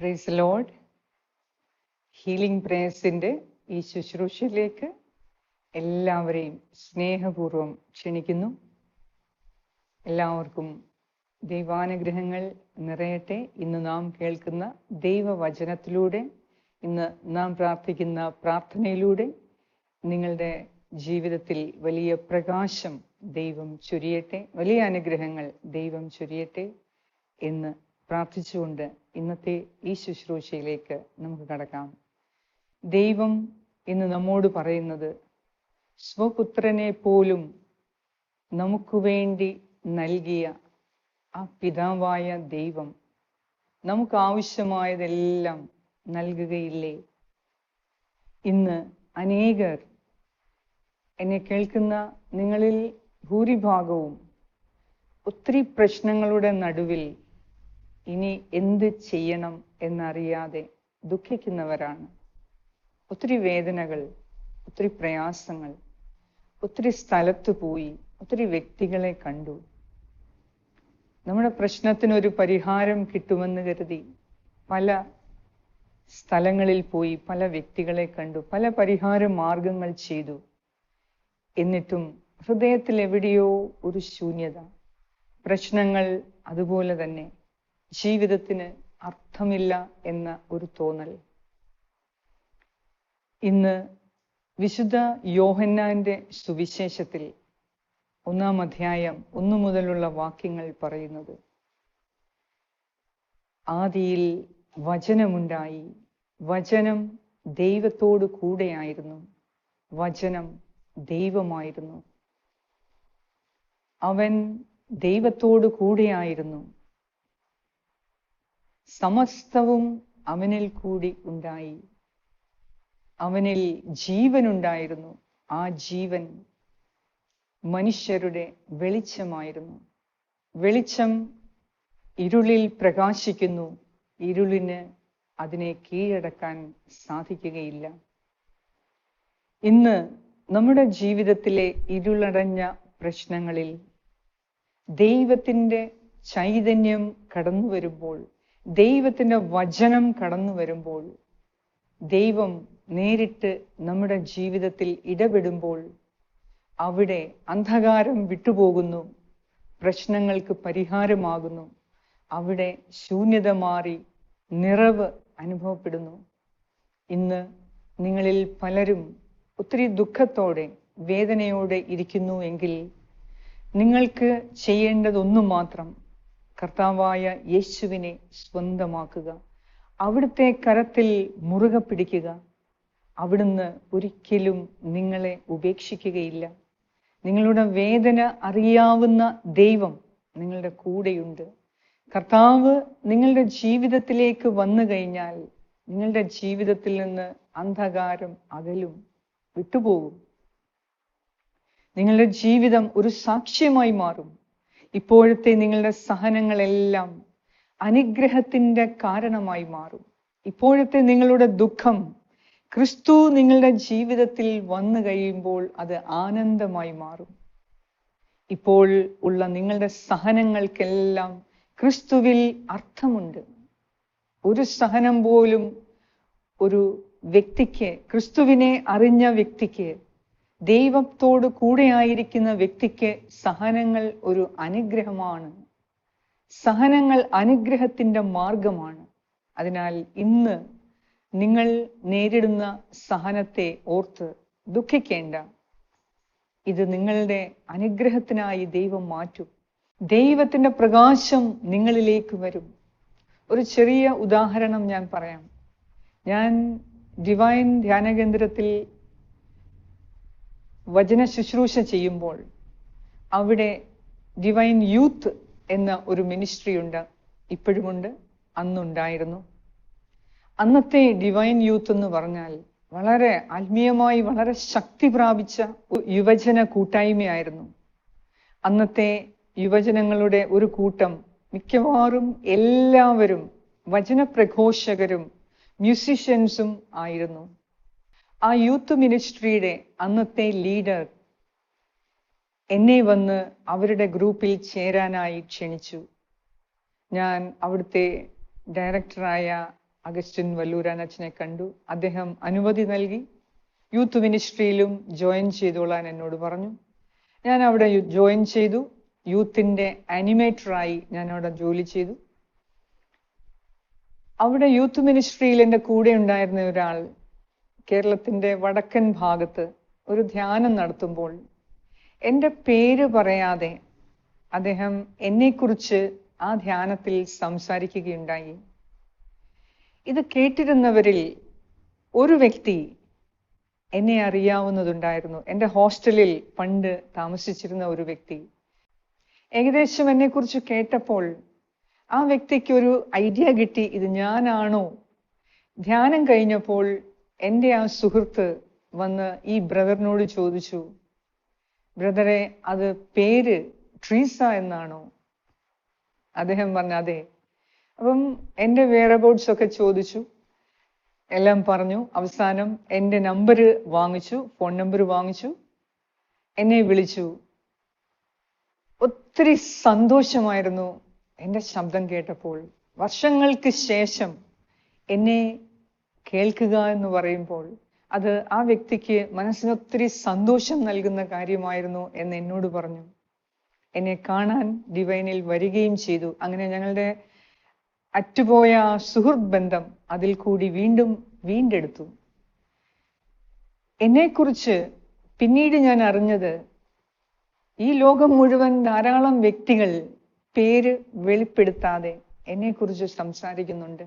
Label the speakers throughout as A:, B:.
A: Praise Lord. Healing പ്രേയേഴ്സിൻ്റെ ഈ ശുശ്രൂഷയിലേക്ക് എല്ലാവരെയും സ്നേഹപൂർവ്വം ക്ഷണിക്കുന്നു. എല്ലാവർക്കും ദൈവാനുഗ്രഹങ്ങൾ നിറയട്ടെ. ഇന്ന് നാം കേൾക്കുന്ന ദൈവവചനത്തിലൂടെ, ഇന്ന് നാം പ്രാർത്ഥിക്കുന്ന പ്രാർത്ഥനയിലൂടെ നിങ്ങളുടെ ജീവിതത്തിൽ വലിയ പ്രകാശം ദൈവം ചൊരിയട്ടെ, വലിയ അനുഗ്രഹങ്ങൾ ദൈവം ചൊരിയട്ടെ എന്ന് പ്രാർത്ഥിച്ചുകൊണ്ട് ഇന്നത്തെ ഈ ശുശ്രൂഷയിലേക്ക് നമുക്ക് കടക്കാം. ദൈവം ഇന്ന് നമ്മോട് പറയുന്നത്, സ്വപുത്രനെ പോലും നമുക്ക് വേണ്ടി നൽകിയ ആ പിതാവായ ദൈവം നമുക്ക് ആവശ്യമായതെല്ലാം നൽകുകയില്ലേ? ഇന്ന് അനേകർ, എന്നെ കേൾക്കുന്ന നിങ്ങളിൽ ഭൂരിഭാഗവും ഒത്തിരി പ്രശ്നങ്ങളുടെ നടുവിൽ ഇനി എന്ത് ചെയ്യണം എന്നറിയാതെ ദുഃഖിക്കുന്നവരാണ്. ഒത്തിരി വേദനകൾ, ഒത്തിരി പ്രയാസങ്ങൾ, ഒത്തിരി സ്ഥലത്ത് പോയി, ഒത്തിരി വ്യക്തികളെ കണ്ടു. നമ്മുടെ പ്രശ്നത്തിനൊരു പരിഹാരം കിട്ടുമെന്ന് കരുതി പല സ്ഥലങ്ങളിൽ പോയി, പല വ്യക്തികളെ കണ്ടു, പല പരിഹാര മാർഗങ്ങൾ ചെയ്തു. എന്നിട്ടും ഹൃദയത്തിൽ എവിടെയോ ഒരു ശൂന്യത, പ്രശ്നങ്ങൾ, അതുപോലെ തന്നെ ജീവിതത്തിന് അർത്ഥമില്ല എന്ന ഒരു തോന്നൽ. ഇന്ന് വിശുദ്ധ യോഹന്നാന്റെ സുവിശേഷത്തിൽ 1-ാം അധ്യായം 1 മുതലുള്ള വാക്യങ്ങൾ പറയുന്നത്, ആദിയിൽ വചനമുണ്ടായി, വചനം ദൈവത്തോട് കൂടെയായിരുന്നു, വചനം ദൈവമായിരുന്നു, അവൻ ദൈവത്തോട് കൂടെയായിരുന്നു, സമസ്തവും അവനിൽ കൂടി ഉണ്ടായി, അവനിൽ ജീവനുണ്ടായിരുന്നു, ആ ജീവൻ മനുഷ്യരുടെ വെളിച്ചമായിരുന്നു. വെളിച്ചം ഇരുളിൽ പ്രകാശിക്കുന്നു, ഇരുളിന് അതിനെ കീഴടക്കാൻ സാധിക്കുകയില്ല. ഇന്ന് നമ്മുടെ ജീവിതത്തിലെ ഇരുളടഞ്ഞ പ്രശ്നങ്ങളിൽ ദൈവത്തിൻ്റെ ചൈതന്യം കടന്നു വരുമ്പോൾ, ദൈവത്തിൻ്റെ വചനം കടന്നു വരുമ്പോൾ, ദൈവം നേരിട്ട് നമ്മുടെ ജീവിതത്തിൽ ഇടപെടുമ്പോൾ അവിടെ അന്ധകാരം വിട്ടുപോകുന്നു, പ്രശ്നങ്ങൾക്ക് പരിഹാരമാകുന്നു, അവിടെ ശൂന്യത മാറി നിറവ് അനുഭവപ്പെടുന്നു. ഇന്ന് നിങ്ങളിൽ പലരും ഒത്തിരി ദുഃഖത്തോടെ, വേദനയോടെ ഇരിക്കുന്നു എങ്കിൽ നിങ്ങൾക്ക് ചെയ്യേണ്ടതൊന്നു മാത്രം, കർത്താവായ യേശുവിനെ സ്വന്തമാക്കുക, അവിടുത്തെ കരത്തിൽ മുറുകെ പിടിക്കുക. അവിടുന്ന് ഒരിക്കലും നിങ്ങളെ ഉപേക്ഷിക്കുകയില്ല. നിങ്ങളുടെ വേദന അറിയാവുന്ന ദൈവം നിങ്ങളുടെ കൂടെയുണ്ട്. കർത്താവ് നിങ്ങളുടെ ജീവിതത്തിലേക്ക് വന്നു കഴിഞ്ഞാൽ നിങ്ങളുടെ ജീവിതത്തിൽ നിന്ന് അന്ധകാരം അകലും, വിട്ടുപോകും. നിങ്ങളുടെ ജീവിതം ഒരു സാക്ഷ്യമായി മാറും. ഇപ്പോഴത്തെ നിങ്ങളുടെ സഹനങ്ങളെല്ലാം അനുഗ്രഹത്തിൻ്റെ കാരണമായി മാറും. ഇപ്പോഴത്തെ നിങ്ങളുടെ ദുഃഖം ക്രിസ്തു നിങ്ങളുടെ ജീവിതത്തിൽ വന്നു കഴിയുമ്പോൾ അത് ആനന്ദമായി മാറും. ഇപ്പോൾ ഉള്ള നിങ്ങളുടെ സഹനങ്ങൾക്കെല്ലാം ക്രിസ്തുവിൽ അർത്ഥമുണ്ട്. ഒരു സഹനം പോലും ഒരു വ്യക്തിക്ക്, ക്രിസ്തുവിനെ അറിഞ്ഞ വ്യക്തിക്ക്, ദൈവത്തോട് കൂടെയായിരിക്കുന്ന വ്യക്തിക്ക് സഹനങ്ങൾ ഒരു അനുഗ്രഹമാണ്. സഹനങ്ങൾ അനുഗ്രഹത്തിൻ്റെ മാർഗമാണ്. അതിനാൽ ഇന്ന് നിങ്ങൾ നേരിടുന്ന സഹനത്തെ ഓർത്ത് ദുഃഖിക്കേണ്ട. ഇത് നിങ്ങളുടെ അനുഗ്രഹത്തിനായി ദൈവം മാറ്റും. ദൈവത്തിൻ്റെ പ്രകാശം നിങ്ങളിലേക്ക് വരും. ഒരു ചെറിയ ഉദാഹരണം ഞാൻ പറയാം. ഞാൻ ഡിവൈൻ ധ്യാന കേന്ദ്രത്തിൽ വചന ശുശ്രൂഷ ചെയ്യുമ്പോൾ അവിടെ ഡിവൈൻ യൂത്ത് എന്ന ഒരു മിനിസ്ട്രി ഉണ്ട്, ഇപ്പോഴുമുണ്ട്, അന്നുണ്ടായിരുന്നു. അന്നത്തെ ഡിവൈൻ യൂത്ത് എന്ന് പറഞ്ഞാൽ വളരെ ആത്മീയമായി വളരെ ശക്തി പ്രാപിച്ച യുവജന കൂട്ടായ്മയായിരുന്നു. അന്നത്തെ യുവജനങ്ങളുടെ ഒരു കൂട്ടം, മിക്കവാറും എല്ലാവരും വചനപ്രഘോഷകരും മ്യൂസിഷ്യൻസും ആയിരുന്നു. ആ യൂത്ത് മിനിസ്ട്രിയുടെ അന്നത്തെ ലീഡർ എന്നെ വന്ന് അവരുടെ ഗ്രൂപ്പിൽ ചേരാനായി ക്ഷണിച്ചു. ഞാൻ അവിടുത്തെ ഡയറക്ടറായ അഗസ്റ്റിൻ വല്ലൂരാൻ അച്ഛനെ കണ്ടു. അദ്ദേഹം അനുമതി നൽകി. യൂത്ത് മിനിസ്ട്രിയിലും ജോയിൻ ചെയ്തോളാൻ എന്നോട് പറഞ്ഞു. ഞാൻ അവിടെ ജോയിൻ ചെയ്തു. യൂത്തിൻ്റെ ആനിമേറ്ററായി ഞാൻ അവിടെ ജോലി ചെയ്തു. അവിടെ യൂത്ത് മിനിസ്ട്രിയിൽ എൻ്റെ കൂടെ ഉണ്ടായിരുന്ന ഒരാൾ കേരളത്തിൻ്റെ വടക്കൻ ഭാഗത്ത് ഒരു ധ്യാനം നടത്തുമ്പോൾ എൻ്റെ പേര് പറയാതെ അദ്ദേഹം എന്നെക്കുറിച്ച് ആ ധ്യാനത്തിൽ സംസാരിക്കുകയുണ്ടായി. ഇത് കേട്ടിരുന്നവരിൽ ഒരു വ്യക്തി എന്നെ അറിയാവുന്നതുണ്ടായിരുന്നു. എൻ്റെ ഹോസ്റ്റലിൽ പണ്ട് താമസിച്ചിരുന്ന ഒരു വ്യക്തി. ഏകദേശം എന്നെക്കുറിച്ച് കേട്ടപ്പോൾ ആ വ്യക്തിക്ക് ഒരു ഐഡിയ കിട്ടി, ഇത് ഞാനാണോ. ധ്യാനം കഴിഞ്ഞപ്പോൾ എൻ്റെ ആ സുഹൃത്ത് വന്ന് ഈ ബ്രദറിനോട് ചോദിച്ചു, ബ്രദറെ, അത് പേര് ട്രീസ എന്നാണോ? അദ്ദേഹം പറഞ്ഞു അതെ. അപ്പം എൻ്റെ വെയർഅബൌട്ട്സ് ഒക്കെ ചോദിച്ചു, എല്ലാം പറഞ്ഞു. അവസാനം എൻ്റെ നമ്പർ വാങ്ങിച്ചു, ഫോൺ നമ്പർ വാങ്ങിച്ചു, എന്നെ വിളിച്ചു. ഒത്തിരി സന്തോഷമായിരുന്നു എൻ്റെ ശബ്ദം കേട്ടപ്പോൾ. വർഷങ്ങൾക്ക് ശേഷം എന്നെ കേൾക്കുക എന്ന് പറയുമ്പോൾ അത് ആ വ്യക്തിക്ക് മനസ്സിന് ഒത്തിരി സന്തോഷം നൽകുന്ന കാര്യമായിരുന്നു എന്ന് എന്നോട് പറഞ്ഞു. എന്നെ കാണാൻ ഡിവൈനിൽ വരികയും ചെയ്തു. അങ്ങനെ ഞങ്ങളുടെ അറ്റുപോയ ആ സുഹൃത്ത് ബന്ധം അതിൽ കൂടി വീണ്ടെടുത്തു. എന്നെക്കുറിച്ച് പിന്നീട് ഞാൻ അറിഞ്ഞത്, ഈ ലോകം മുഴുവൻ ധാരാളം വ്യക്തികൾ പേര് വെളിപ്പെടുത്താതെ എന്നെക്കുറിച്ച് സംസാരിക്കുന്നുണ്ട്.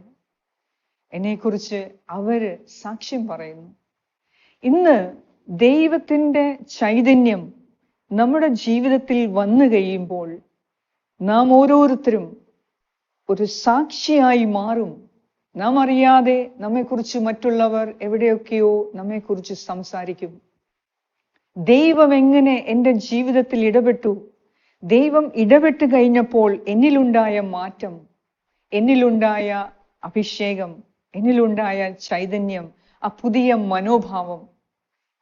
A: എന്നെക്കുറിച്ച് അവര് സാക്ഷ്യം പറയുന്നു. ഇന്ന് ദൈവത്തിൻ്റെ ചൈതന്യം നമ്മുടെ ജീവിതത്തിൽ വന്നു കഴിയുമ്പോൾ നാം ഓരോരുത്തരും ഒരു സാക്ഷിയായി മാറും. നാം അറിയാതെ നമ്മെക്കുറിച്ച് മറ്റുള്ളവർ എവിടെയൊക്കെയോ നമ്മെക്കുറിച്ച് സംസാരിക്കും. ദൈവം എങ്ങനെ എൻ്റെ ജീവിതത്തിൽ ഇടപെട്ടു, ദൈവം ഇടപെട്ട് കഴിഞ്ഞപ്പോൾ എന്നിലുണ്ടായ മാറ്റം, എന്നിലുണ്ടായ അഭിഷേകം, എന്നിലുണ്ടായ ചൈതന്യം, ആ പുതിയ മനോഭാവം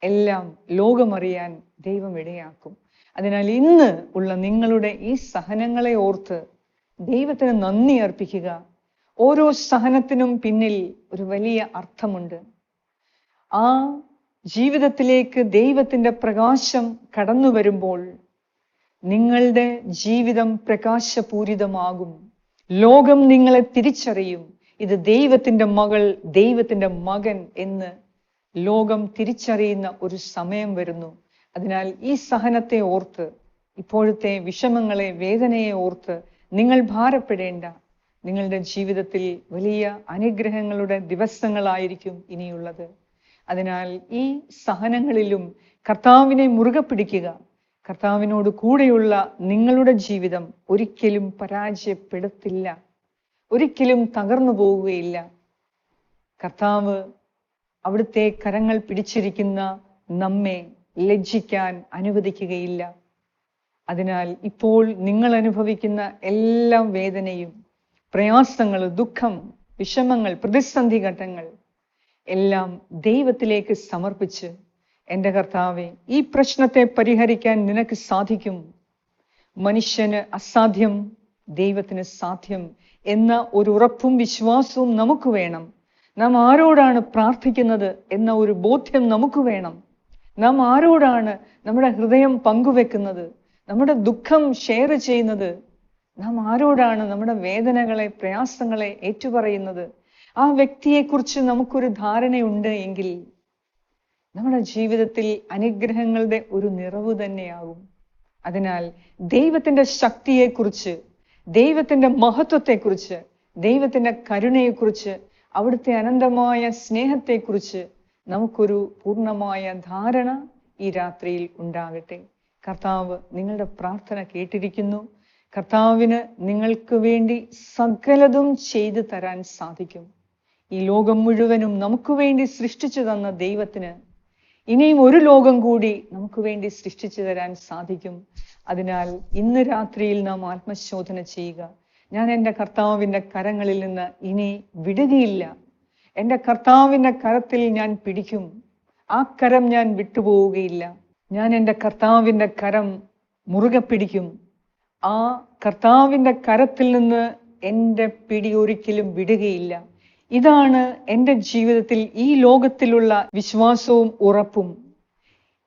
A: എല്ലാം ലോകമറിയാൻ ദൈവം ഇടയാക്കും. അതിനാൽ ഇന്ന് ഉള്ള നിങ്ങളുടെ ഈ സഹനങ്ങളെ ഓർത്ത് ദൈവത്തിന് നന്ദി അർപ്പിക്കുക. ഓരോ സഹനത്തിനും പിന്നിൽ ഒരു വലിയ അർത്ഥമുണ്ട്. ആ ജീവിതത്തിലേക്ക് ദൈവത്തിൻ്റെ പ്രകാശം കടന്നു വരുമ്പോൾ നിങ്ങളുടെ ജീവിതം പ്രകാശപൂരിതമാകും. ലോകം നിങ്ങളെ തിരിച്ചറിയും. ഇത് ദൈവത്തിൻ്റെ മകൾ, ദൈവത്തിൻ്റെ മകൻ എന്ന് ലോകം തിരിച്ചറിയുന്ന ഒരു സമയം വരുന്നു. അതിനാൽ ഈ സഹനത്തെ ഓർത്ത്, ഇപ്പോഴത്തെ വിഷമങ്ങളെ, വേദനയെ ഓർത്ത് നിങ്ങൾ ഭാരപ്പെടേണ്ട. നിങ്ങളുടെ ജീവിതത്തിൽ വലിയ അനുഗ്രഹങ്ങളുടെ ദിവസങ്ങളായിരിക്കും ഇനിയുള്ളത്. അതിനാൽ ഈ സഹനങ്ങളിലും കർത്താവിനെ മുറുകെ പിടിക്കുക. കർത്താവിനോട് കൂടെയുള്ള നിങ്ങളുടെ ജീവിതം ഒരിക്കലും പരാജയപ്പെടത്തില്ല, ഒരിക്കലും തകർന്നു പോവുകയില്ല. കർത്താവ് അവിടുത്തെ കരങ്ങൾ പിടിച്ചിരിക്കുന്ന നമ്മെ ലജ്ജിക്കാൻ അനുവദിക്കുകയില്ല. അതിനാൽ ഇപ്പോൾ നിങ്ങൾ അനുഭവിക്കുന്ന എല്ലാ വേദനയും, പ്രയാസങ്ങൾ, ദുഃഖം, വിഷമങ്ങൾ, പ്രതിസന്ധി ഘട്ടങ്ങൾ എല്ലാം ദൈവത്തിലേക്ക് സമർപ്പിച്ച്, എൻ്റെ കർത്താവെ, ഈ പ്രശ്നത്തെ പരിഹരിക്കാൻ നിനക്ക് സാധിക്കും. മനുഷ്യന് അസാധ്യം, ദൈവത്തിന് സാധ്യം എന്ന ഒരു ഉറപ്പും വിശ്വാസവും നമുക്ക് വേണം. നാം ആരോടാണ് പ്രാർത്ഥിക്കുന്നത് എന്ന ഒരു ബോധ്യം നമുക്ക് വേണം. നാം ആരോടാണ് നമ്മുടെ ഹൃദയം പങ്കുവെക്കുന്നത്, നമ്മുടെ ദുഃഖം ഷെയർ ചെയ്യുന്നത്, നാം ആരോടാണ് നമ്മുടെ വേദനകളെ, പ്രയാസങ്ങളെ ഏറ്റുപറയുന്നത്, ആ വ്യക്തിയെക്കുറിച്ച് നമുക്കൊരു ധാരണയുണ്ട് എങ്കിൽ നമ്മുടെ ജീവിതത്തിൽ അനുഗ്രഹങ്ങളുടെ ഒരു നിറവ് തന്നെയാകും. അതിനാൽ ദൈവത്തിൻ്റെ ശക്തിയെക്കുറിച്ച്, ദൈവത്തിൻ്റെ മഹത്വത്തെക്കുറിച്ച്, ദൈവത്തിൻ്റെ കരുണയെക്കുറിച്ച്, അവിടുത്തെ അനന്തമായ സ്നേഹത്തെക്കുറിച്ച് നമുക്കൊരു പൂർണ്ണമായ ധാരണ ഈ രാത്രിയിൽ ഉണ്ടാകട്ടെ. കർത്താവ് നിങ്ങളുടെ പ്രാർത്ഥന കേട്ടിരിക്കുന്നു. കർത്താവിന് നിങ്ങൾക്ക് വേണ്ടി സകലതും ചെയ്തു തരാൻ സാധിക്കും. ഈ ലോകം മുഴുവനും നമുക്ക് വേണ്ടി സൃഷ്ടിച്ചു തന്ന ദൈവത്തിന് ഇനിയും ഒരു ലോകം കൂടി നമുക്ക് വേണ്ടി സൃഷ്ടിച്ചു തരാൻ സാധിക്കും. അതിനാൽ ഇന്ന് രാത്രിയിൽ നാം ആത്മശോധന ചെയ്യുക. ഞാൻ എൻ്റെ കർത്താവിൻ്റെ കരങ്ങളിൽ നിന്ന് ഇനി വിടുകയില്ല. എൻ്റെ കർത്താവിൻ്റെ കരത്തിൽ ഞാൻ പിടിക്കും. ആ കരം ഞാൻ വിട്ടുപോവുകയില്ല. ഞാൻ എൻ്റെ കർത്താവിൻ്റെ കരം മുറുകെ പിടിക്കും. ആ കർത്താവിൻ്റെ കരത്തിൽ നിന്ന് എൻ്റെ പിടി ഒരിക്കലും വിടുകയില്ല. ഇതാണ് എൻ്റെ ജീവിതത്തിൽ ഈ ലോകത്തിലുള്ള വിശ്വാസവും ഉറപ്പും.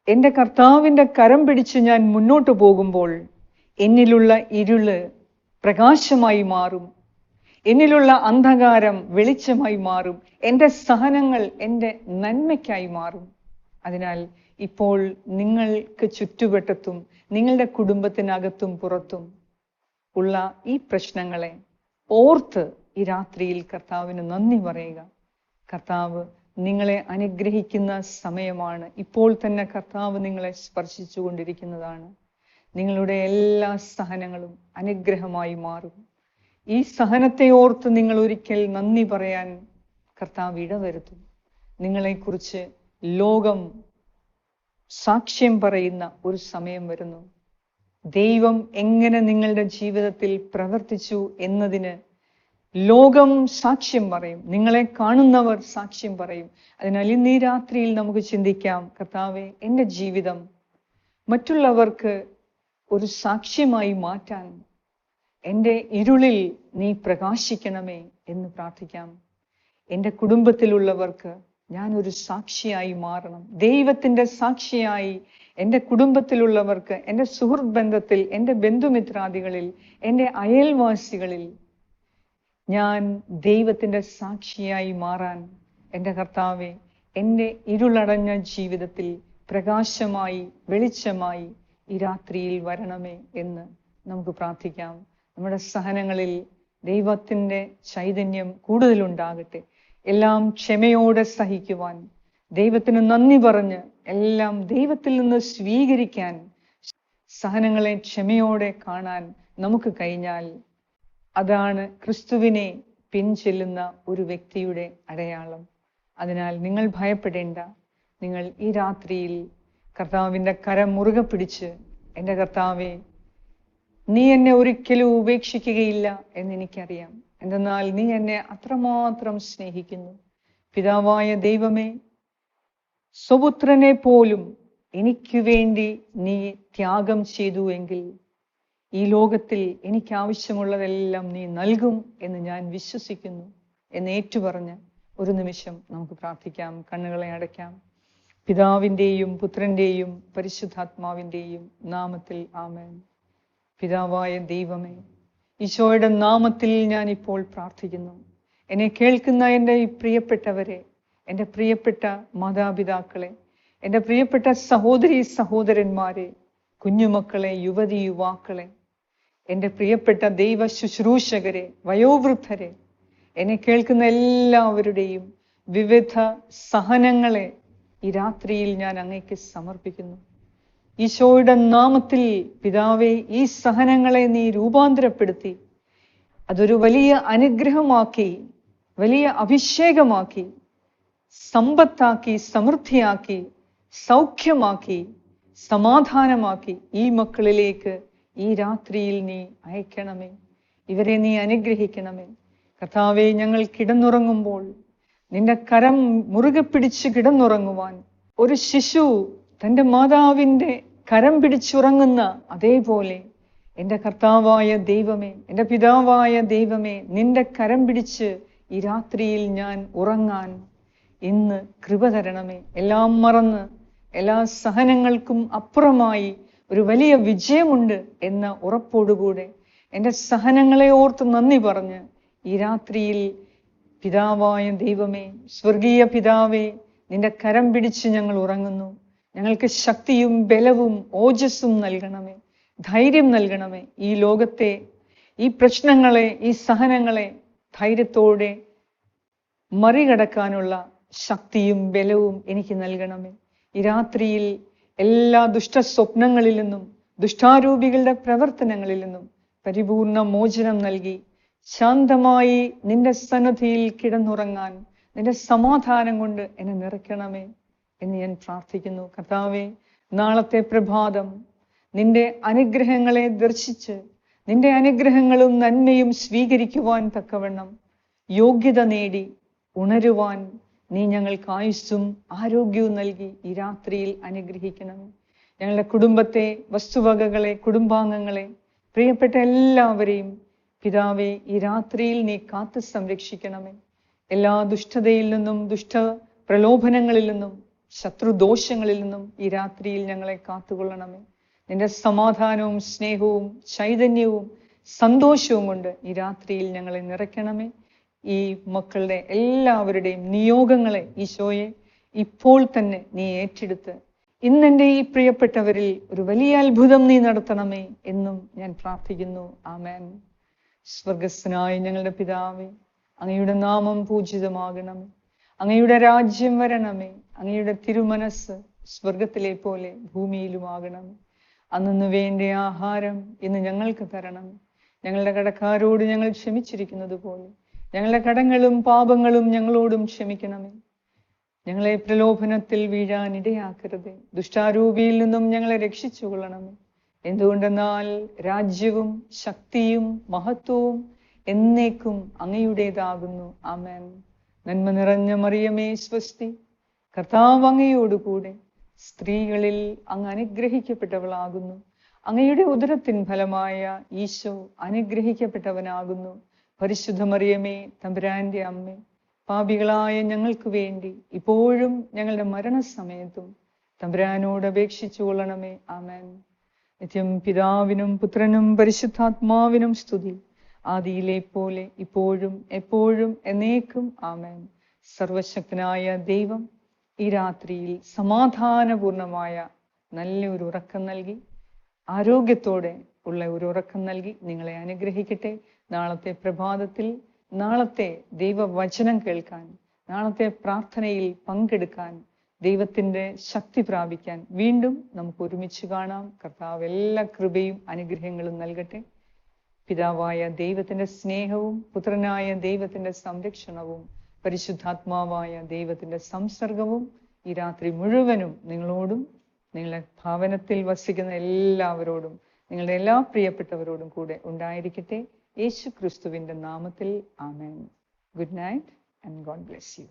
A: എൻ്റെ കർത്താവിൻ്റെ കരം പിടിച്ച് ഞാൻ മുന്നോട്ട് പോകുമ്പോൾ എന്നിലുള്ള ഇരുള് പ്രകാശമായി മാറും, എന്നിലുള്ള അന്ധകാരം വെളിച്ചമായി മാറും, എൻ്റെ സഹനങ്ങൾ എൻ്റെ നന്മയ്ക്കായി മാറും. അതിനാൽ ഇപ്പോൾ നിങ്ങൾക്ക് ചുറ്റുവട്ടത്തും നിങ്ങളുടെ കുടുംബത്തിനകത്തും പുറത്തും ഉള്ള ഈ പ്രശ്നങ്ങളെ ഓർത്ത് ഈ രാത്രിയിൽ കർത്താവിന് നന്ദി പറയുക. കർത്താവ് നിങ്ങളെ അനുഗ്രഹിക്കുന്ന സമയമാണ്. ഇപ്പോൾ തന്നെ കർത്താവ് നിങ്ങളെ സ്പർശിച്ചു കൊണ്ടിരിക്കുന്നതാണ്. നിങ്ങളുടെ എല്ലാ സഹനങ്ങളും അനുഗ്രഹമായി മാറും. ഈ സഹനത്തെ ഓർത്ത് നിങ്ങൾ ഒരിക്കൽ നന്ദി പറയാൻ കർത്താവ് ഇടവരുത്തും. നിങ്ങളെക്കുറിച്ച് ലോകം സാക്ഷ്യം പറയുന്ന ഒരു സമയം വരുന്നു. ദൈവം എങ്ങനെ നിങ്ങളുടെ ജീവിതത്തിൽ പ്രവർത്തിച്ചു എന്നതിന് ലോകം സാക്ഷ്യം പറയും, നിങ്ങളെ കാണുന്നവർ സാക്ഷ്യം പറയും. അതിനാൽ ഇന്ന് ഈ രാത്രിയിൽ നമുക്ക് ചിന്തിക്കാം, കർത്താവേ, എൻ്റെ ജീവിതം മറ്റുള്ളവർക്ക് ഒരു സാക്ഷ്യമായി മാറ്റാൻ എൻ്റെ ഇരുളിൽ നീ പ്രകാശിക്കണമേ എന്ന് പ്രാർത്ഥിക്കാം. എൻ്റെ കുടുംബത്തിലുള്ളവർക്ക് ഞാൻ ഒരു സാക്ഷിയായി മാറണം. ദൈവത്തിൻ്റെ സാക്ഷിയായി എൻ്റെ കുടുംബത്തിലുള്ളവർക്ക്, എൻ്റെ സുഹൃത്ത് ബന്ധത്തിൽ, എൻ്റെ ബന്ധുമിത്രാദികളിൽ, എൻ്റെ അയൽവാസികളിൽ ഞാൻ ദൈവത്തിൻ്റെ സാക്ഷിയായി മാറാൻ എൻ്റെ കർത്താവെ എൻ്റെ ഇരുളടഞ്ഞ ജീവിതത്തിൽ പ്രകാശമായി വെളിച്ചമായി ഈ രാത്രിയിൽ വരണമേ എന്ന് നമുക്ക് പ്രാർത്ഥിക്കാം. നമ്മുടെ സഹനങ്ങളിൽ ദൈവത്തിൻ്റെ ചൈതന്യം കൂടുതലുണ്ടാകട്ടെ. എല്ലാം ക്ഷമയോടെ സഹിക്കുവാൻ, ദൈവത്തിന് നന്ദി പറഞ്ഞ് എല്ലാം ദൈവത്തിൽ നിന്ന് സ്വീകരിക്കാൻ, സഹനങ്ങളെ ക്ഷമയോടെ കാണാൻ നമുക്ക് കഴിഞ്ഞാൽ അതാണ് ക്രിസ്തുവിനെ പിൻചെല്ലുന്ന ഒരു വ്യക്തിയുടെ അടയാളം. അതിനാൽ നിങ്ങൾ ഭയപ്പെടേണ്ട. നിങ്ങൾ ഈ രാത്രിയിൽ കർത്താവിൻ്റെ കരം മുറുകെ പിടിച്ച്, എൻ്റെ കർത്താവെ, നീ എന്നെ ഒരിക്കലും ഉപേക്ഷിക്കുകയില്ല എന്നെനിക്കറിയാം, എന്തെന്നാൽ നീ എന്നെ അത്രമാത്രം സ്നേഹിക്കുന്നു. പിതാവായ ദൈവമേ, സ്വപുത്രനെ പോലും എനിക്ക് വേണ്ടി നീ ത്യാഗം ചെയ്തു എങ്കിൽ ഈ ലോകത്തിൽ എനിക്ക് ആവശ്യമുള്ളതെല്ലാം നീ നൽകും എന്ന് ഞാൻ വിശ്വസിക്കുന്നു എന്ന് ഏറ്റുപറഞ്ഞ് ഒരു നിമിഷം നമുക്ക് പ്രാർത്ഥിക്കാം. കണ്ണുകളെ അടയ്ക്കാം. പിതാവിൻ്റെയും പുത്രൻ്റെയും പരിശുദ്ധാത്മാവിൻ്റെയും നാമത്തിൽ ആമേൻ. പിതാവായ ദൈവമേ, ഈശോയുടെ നാമത്തിൽ ഞാൻ ഇപ്പോൾ പ്രാർത്ഥിക്കുന്നു. എന്നെ കേൾക്കുന്ന എൻ്റെ ഈ പ്രിയപ്പെട്ടവരെ, എൻ്റെ പ്രിയപ്പെട്ട മാതാപിതാക്കളെ, എൻ്റെ പ്രിയപ്പെട്ട സഹോദരി സഹോദരന്മാരെ, കുഞ്ഞുമക്കളെ, യുവതി യുവാക്കളെ, എൻ്റെ പ്രിയപ്പെട്ട ദൈവ ശുശ്രൂഷകരെ, വയോവൃദ്ധരെ, എന്നെ കേൾക്കുന്ന എല്ലാവരുടെയും വിവിധ സഹനങ്ങളെ ഈ രാത്രിയിൽ ഞാൻ അങ്ങേക്ക് സമർപ്പിക്കുന്നു. ഈശോയുടെ നാമത്തിൽ പിതാവേ, ഈ സഹനങ്ങളെ നീ രൂപാന്തരപ്പെടുത്തി അതൊരു വലിയ അനുഗ്രഹമാക്കി, വലിയ അഭിഷേകമാക്കി, സമ്പത്താക്കി, സമൃദ്ധിയാക്കി, സൗഖ്യമാക്കി, സമാധാനമാക്കി ഈ മക്കളിലേക്ക് ഈ രാത്രിയിൽ നീ അയക്കണമേ. ഇവരെ നീ അനുഗ്രഹിക്കണമേ. കർത്താവേ, ഞങ്ങൾ കിടന്നുറങ്ങുമ്പോൾ നിന്റെ കരം മുറുകെ പിടിച്ച് കിടന്നുറങ്ങുവാൻ, ഒരു ശിശു തൻ്റെ മാതാവിൻ്റെ കരം പിടിച്ചുറങ്ങുന്ന അതേപോലെ എൻ്റെ കർത്താവായ ദൈവമേ, എൻ്റെ പിതാവായ ദൈവമേ, നിന്റെ കരം പിടിച്ച് ഈ രാത്രിയിൽ ഞാൻ ഉറങ്ങാൻ ഇന്ന് കൃപ തരണമേ. എല്ലാം മറന്ന് എല്ലാ സഹനങ്ങൾക്കും അപ്പുറമായി ഒരു വലിയ വിജയമുണ്ട് എന്ന ഉറപ്പോടുകൂടെ എൻ്റെ സഹനങ്ങളെ ഓർത്ത് നന്ദി പറഞ്ഞ് ഈ രാത്രിയിൽ പിതാവായ ദൈവമേ, സ്വർഗീയ പിതാവേ, നിന്റെ കരം പിടിച്ച് ഞങ്ങൾ ഉറങ്ങുന്നു. ഞങ്ങൾക്ക് ശക്തിയും ബലവും ഓജസ്സും നൽകണമേ, ധൈര്യം നൽകണമേ. ഈ ലോകത്തെ, ഈ പ്രശ്നങ്ങളെ, ഈ സഹനങ്ങളെ ധൈര്യത്തോടെ മറികടക്കാനുള്ള ശക്തിയും ബലവും എനിക്ക് നൽകണമേ. ഈ രാത്രിയിൽ എല്ലാ ദുഷ്ട സ്വപ്നങ്ങളിൽ നിന്നും, ദുഷ്ടാരൂപികളുടെ പ്രവർത്തനങ്ങളിൽ നിന്നും പരിപൂർണ മോചനം നൽകി ശാന്തമായി നിന്റെ സന്നിധിയിൽ കിടന്നുറങ്ങാൻ നിന്റെ സമാധാനം കൊണ്ട് എന്നെ നിറയ്ക്കണമേ എന്ന് ഞാൻ പ്രാർത്ഥിക്കുന്നു. കർത്താവേ, നാളത്തെ പ്രഭാതം നിന്റെ അനുഗ്രഹങ്ങളെ ദർശിച്ച് നിന്റെ അനുഗ്രഹങ്ങളും നന്മയും സ്വീകരിക്കുവാൻ തക്കവണ്ണം യോഗ്യത നേടി ഉണരുവാൻ നീ ഞങ്ങൾക്ക് ആയുസ്സും ആരോഗ്യവും നൽകി ഈ രാത്രിയിൽ അനുഗ്രഹിക്കണമേ. ഞങ്ങളുടെ കുടുംബത്തെ, വസ്തുവകകളെ, കുടുംബാംഗങ്ങളെ, പ്രിയപ്പെട്ട എല്ലാവരെയും പിതാവേ, ഈ രാത്രിയിൽ നീ കാത്തു സംരക്ഷിക്കണമേ. എല്ലാ ദുഷ്ടതയിൽ നിന്നും, ദുഷ്ട പ്രലോഭനങ്ങളിൽ നിന്നും, ശത്രുദോഷങ്ങളിൽ നിന്നും ഈ രാത്രിയിൽ ഞങ്ങളെ കാത്തുകൊള്ളണമേ. നിന്റെ സമാധാനവും സ്നേഹവും ചൈതന്യവും സന്തോഷവും കൊണ്ട് ഈ രാത്രിയിൽ ഞങ്ങളെ നിറയ്ക്കണമേ. ഈ മക്കളുടെ എല്ലാവരുടെയും നിയോഗങ്ങളെ ഈശോയെ ഇപ്പോൾ തന്നെ നീ ഏറ്റെടുത്ത് ഇന്നെൻ്റെ ഈ പ്രിയപ്പെട്ടവരിൽ ഒരു വലിയ അത്ഭുതം നീ നടത്തണമേ എന്നും ഞാൻ പ്രാർത്ഥിക്കുന്നു. ആമേൻ. സ്വർഗസ്ഥനായ ഞങ്ങളുടെ പിതാവേ, അങ്ങയുടെ നാമം പൂജിതമാകണമേ. അങ്ങയുടെ രാജ്യം വരണമേ. അങ്ങയുടെ തിരുമനസ് സ്വർഗത്തിലെ പോലെ ഭൂമിയിലുമാകണമേ. അന്നു വേണ്ട ആഹാരം ഇന്ന് ഞങ്ങൾക്ക് തരണമേ. ഞങ്ങളുടെ കടക്കാരോട് ഞങ്ങൾ ക്ഷമിച്ചിരിക്കുന്നത് പോലെ ഞങ്ങളുടെ കടങ്ങളും പാപങ്ങളും ഞങ്ങളോടും ക്ഷമിക്കണമേ. ഞങ്ങളെ പ്രലോഭനത്തിൽ വീഴാൻ ഇടയാക്കരുതേ. ദുഷ്ടാരൂപിയിൽ നിന്നും ഞങ്ങളെ രക്ഷിച്ചു കൊള്ളണമേ. എന്തുകൊണ്ടെന്നാൽ രാജ്യവും ശക്തിയും മഹത്വവും എന്നേക്കും അങ്ങയുടേതാകുന്നു. ആമേൻ. നന്മ നിറഞ്ഞ മറിയമേ സ്വസ്തി, കർത്താവ് അങ്ങയോടുകൂടെ സ്ത്രീകളിൽ അങ്ങ് അനുഗ്രഹിക്കപ്പെട്ടവളാകുന്നു. അങ്ങയുടെ ഉദരത്തിൻ ഫലമായ ഈശോ അനുഗ്രഹിക്കപ്പെട്ടവനാകുന്നു. പരിശുദ്ധ മറിയമേ, തമ്പുരാന്റെ അമ്മേ, പാപികളായ ഞങ്ങൾക്ക് വേണ്ടി ഇപ്പോഴും ഞങ്ങളുടെ മരണസമയത്തും തമ്പുരാനോട് അപേക്ഷിച്ചു കൊള്ളണമേ. ആമേൻ. നിത്യം പിതാവിനും പുത്രനും പരിശുദ്ധാത്മാവിനും സ്തുതി, ആദിയിലെ പോലെ ഇപ്പോഴും എപ്പോഴും എന്നേക്കും. ആമേൻ. സർവശക്തനായ ദൈവം ഈ രാത്രിയിൽ സമാധാനപൂർണമായ നല്ലൊരു ഉറക്കം നൽകി, ആരോഗ്യത്തോടെ ഉള്ള ഒരു ഉറക്കം നൽകി നിങ്ങളെ അനുഗ്രഹിക്കട്ടെ. നാളത്തെ പ്രഭാതത്തിൽ, നാളത്തെ ദൈവവചനം കേൾക്കാൻ, നാളത്തെ പ്രാർത്ഥനയിൽ പങ്കെടുക്കാൻ, ദൈവത്തിന്റെ ശക്തി പ്രാപിക്കാൻ വീണ്ടും നമുക്ക് ഒരുമിച്ച് കാണാം. കർത്താവ് എല്ലാ കൃപയും അനുഗ്രഹങ്ങളും നൽകട്ടെ. പിതാവായ ദൈവത്തിന്റെ സ്നേഹവും പുത്രനായ ദൈവത്തിന്റെ സംരക്ഷണവും പരിശുദ്ധാത്മാവായ ദൈവത്തിന്റെ സംസർഗവും ഈ രാത്രി മുഴുവനും നിങ്ങളോടും നിങ്ങളുടെ ഭവനത്തിൽ വസിക്കുന്ന എല്ലാവരോടും നിങ്ങളുടെ എല്ലാ പ്രിയപ്പെട്ടവരോടും കൂടെ ഉണ്ടായിരിക്കട്ടെ. യേശു ക്രിസ്തുവിന്റെ നാമത്തിൽ ആമേൻ. Good night and God bless U.